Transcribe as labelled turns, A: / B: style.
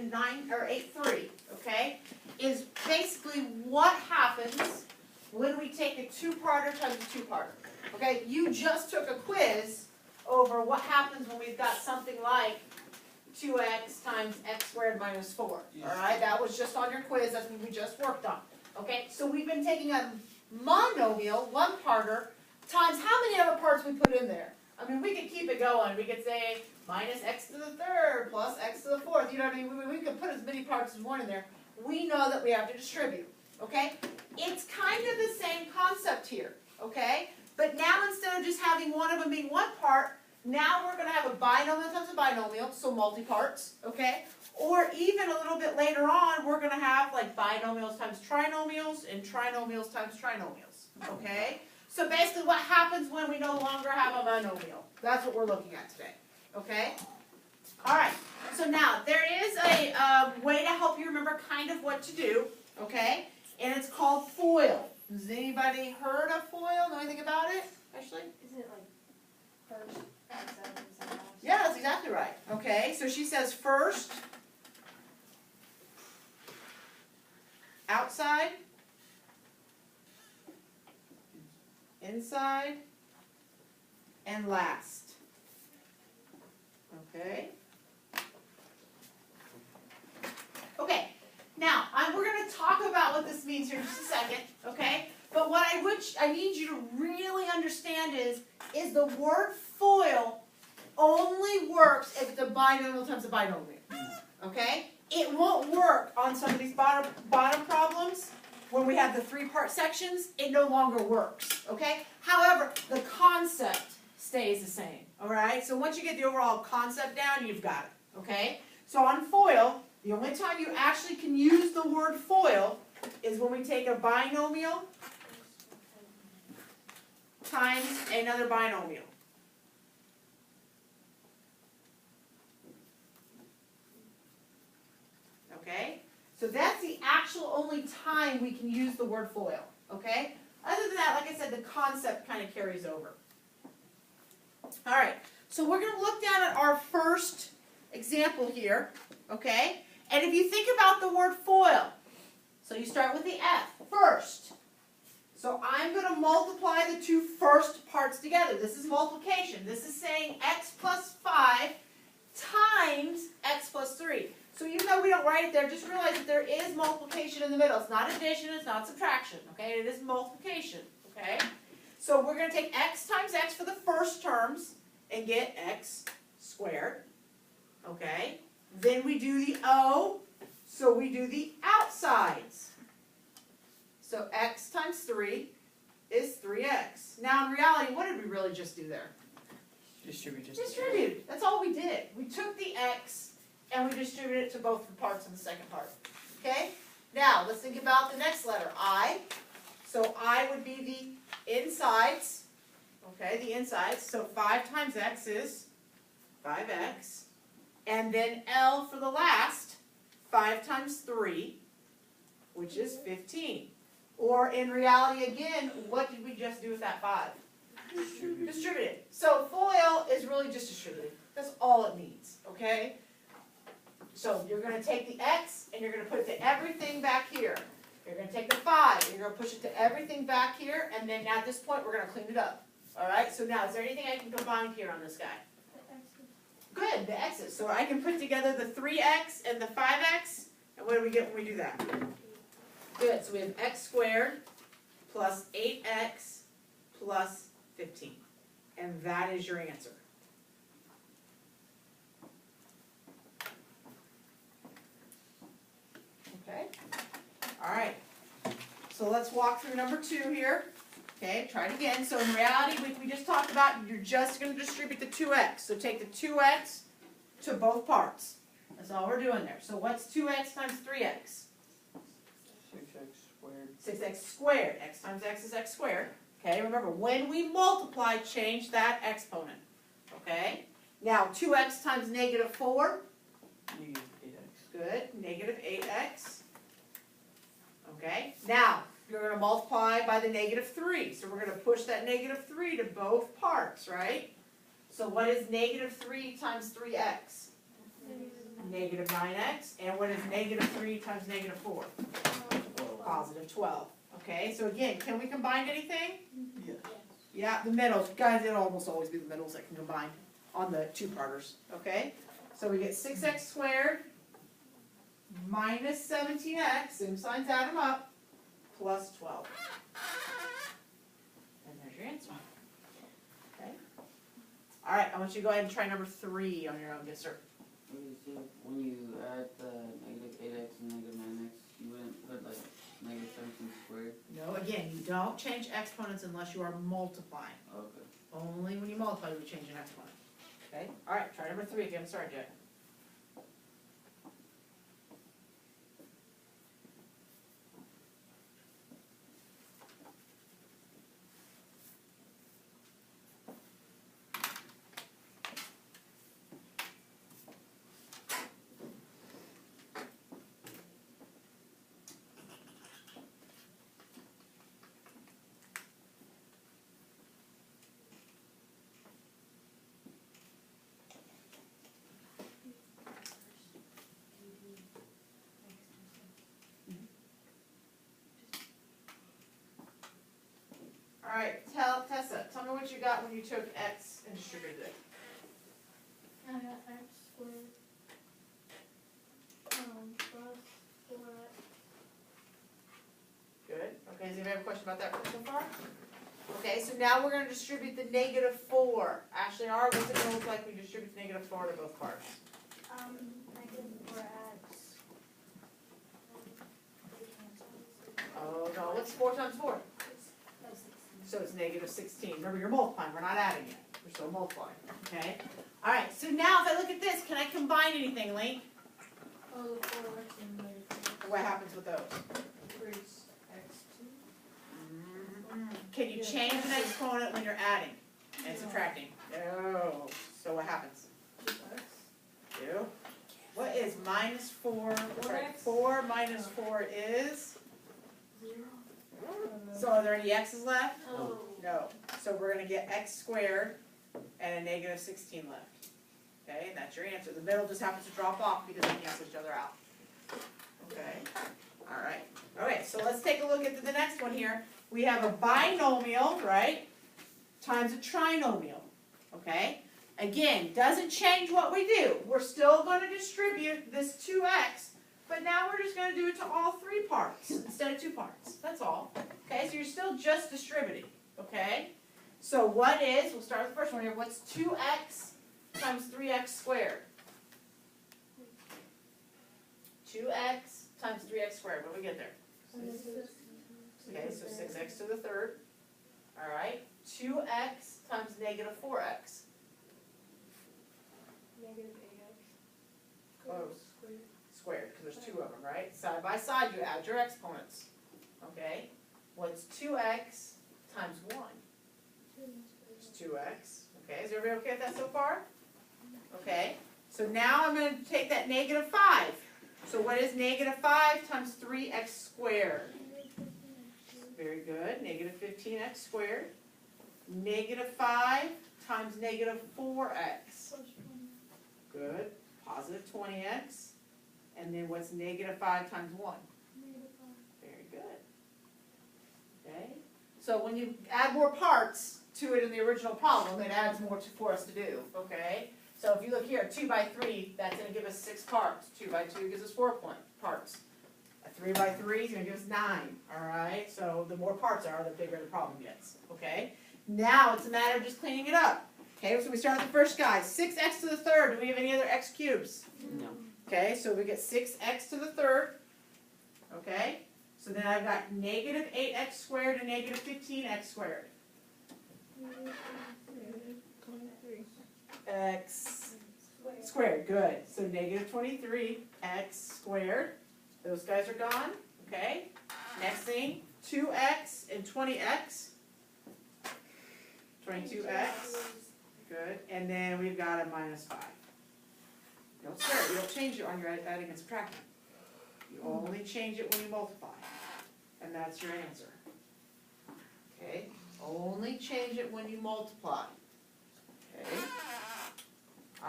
A: in 8.3, okay, is basically what happens when we take a two-parter times a two-parter. Okay, you just took a quiz over what happens when we've got something like 2x times x squared minus 4. Alright, that was just on your quiz, that's what we just worked on. Okay, so we've been taking a monomial, one-parter, times how many other parts we put in there. I mean, we could keep it going. We could say minus x to the third plus x to the fourth. You know what I mean? We could put as many parts as one in there. We know that we have to distribute. Okay? It's kind of the same concept here. Okay? But now instead of just having one of them being one part, now we're going to have a binomial times a binomial, so multi-parts. Okay? Or even a little bit later on, we're going to have like binomials times trinomials and trinomials times trinomials. Okay? So basically what happens when we no longer have a monomial. That's what we're looking at today. Okay? Alright, so now there is a way to help you remember kind of what to do. Okay? And it's called FOIL. Has anybody heard of FOIL? Know anything about it? Ashley?
B: Is it like first, outside, inside, outside?
A: Yeah, that's exactly right. Okay, so she says first, outside, inside, and last. Okay? Okay, now we're going to talk about what this means here in just a second, okay? But what I need you to really understand is the word FOIL only works if it's a binomial times a binomial, okay? It won't work on some of these bottom problems. When we have the three-part sections, it no longer works, okay? However, the concept stays the same, all right? So once you get the overall concept down, you've got it, okay? So on FOIL, the only time you actually can use the word FOIL is when we take a binomial times another binomial. Okay? So that's the actual only time we can use the word FOIL. Okay? Other than that, like I said, the concept kind of carries over. Alright, so we're going to look down at our first example here. Okay? And if you think about the word FOIL, so you start with the F, first. So I'm going to multiply the two first parts together. This is multiplication. This is saying x plus 5 times x plus 3. So even though we don't write it there, just realize that there is multiplication in the middle. It's not addition, it's not subtraction. Okay, it is multiplication. Okay? So we're going to take x times x for the first terms and get x squared. Okay? Then we do the O, so we do the outsides. So x times 3 is 3x. Now in reality, what did we really just do there? Distribute. That's all we did. We took the x and we distributed it to both the parts of the second part. Okay? Now, let's think about the next letter, I. So I would be the insides. Okay, the insides. So 5 times x is 5x. And then L for the last, 5 times 3, which is 15. Or in reality, again, what did we just do with that 5? Distributed. So FOIL is really just distributed. That's all it means, okay? So you're going to take the x and you're going to put it to everything back here. You're going to take the 5 and you're going to push it to everything back here, and then at this point we're going to clean it up. Alright, so now is there anything I can combine here on this guy? Good, the x's. So I can put together the 3x and the 5x, and what do we get when we do that? Good, so we have x squared plus 8x plus 15. And that is your answer. Okay? Alright. So let's walk through number 2 here. Okay, try it again. So in reality, we just talked about you're just going to distribute the 2x. So take the 2x to both parts. That's all we're doing there. So what's 2x times 3x?
C: 6x squared.
A: 6x squared. X times x is x squared. Okay, remember, when we multiply, change that exponent. Okay? Now, 2x times negative 4.
C: Negative 8x.
A: Good. Negative 8x. Okay? Now, you're going to multiply by the negative 3. So we're going to push that negative 3 to both parts, right? So what is negative 3 times 3x? negative 9x, and what is negative 3 times negative 4? Positive 12. Okay, so again, can we combine anything?
C: Yes.
A: Yeah, the middles, guys, it'll almost always be the middles that can combine on the two-parters, okay? So we get 6x squared minus 17x, same signs, add them up, plus 12. And there's your answer. Okay? All right, I want you to go ahead and try number 3 on your own, yes, sir.
D: Okay, so when you add the negative 8x and negative 9x, you wouldn't put like negative 17 squared?
A: No, again, you don't change exponents unless you are multiplying.
D: Okay.
A: Only when you multiply do you change an exponent. Okay? All right, try number 3 if you haven't started yet. All right, Tessa, tell me what you got when you took x and distributed it.
B: I got x squared. Plus 4x.
A: Good. Okay, does anybody have a question about that so far? Okay, so now we're gonna distribute the negative 4. Ashley, R, what's it gonna look like when we distribute the negative 4 to both parts?
B: Negative 4x.
A: Oh, no, what's 4 times 4? So it's negative 16. Remember, you're multiplying, we're not adding yet. We're still multiplying, okay? All right, so now if I look at this, can I combine anything, Link?
B: Oh, 4x and negative
A: What happens with those?
B: 3x 2.
A: Can you change an exponent when you're adding and subtracting? No. So what happens?
B: 2x.
A: Do. What is minus 4? Sorry,
B: 4x.
A: 4 minus 4 is?
B: 0.
A: So are there any x's left?
B: Oh.
A: No. So we're going to get x squared and a negative 16 left. Okay, and that's your answer. The middle just happens to drop off because they cancel each other out. Okay. All right. Okay, so let's take a look at the next one here. We have a binomial, right, times a trinomial. Okay? Again, doesn't change what we do. We're still going to distribute this 2x, but now we're just going to do it to all 3 parts instead of 2 parts. That's all. Okay, so you're still just distributing. Okay? So what is, we'll start with the first one here, what's 2x times 3x squared? 2x times 3x squared. What do we get there? Okay, so 6x to the third. All right. 2x times negative 4x.
B: Negative 8x.
A: Close.
B: Squared.
A: Squared, because there's 2 of them, right? Side by side, you add your exponents. Okay? What's 2x times 1? It's 2x. Okay, is everybody okay with that so far? Okay. So now I'm going to take that negative 5. So what is negative 5 times 3x squared? Very good. Negative 15x squared. Negative 5 times negative 4x. Good. Positive 20x. And then what's negative 5 times 1? Very good. Okay. So when you add more parts to it in the original problem, it adds more for us to do. Okay. So if you look here, 2 by 3, that's going to give us 6 parts. 2 by 2 gives us 4 parts. A 3 by 3 is going to give us 9. All right. So the more parts are, the bigger the problem gets. Okay. Now it's a matter of just cleaning it up. Okay. So we start with the first guy. 6x to the third. Do we have any other x cubes?
D: No.
A: Okay. So we get 6x to the third. Okay. So then I've got negative 8x squared and negative 15x squared. X squared, good. So negative 23x squared. Those guys are gone. Okay. Next thing, 2x and 20x. 22x. Good. And then we've got a minus 5. Don't start. You don't change it on your adding and subtracting. You only change it when you multiply. And that's your answer. Okay? Only change it when you multiply. Okay?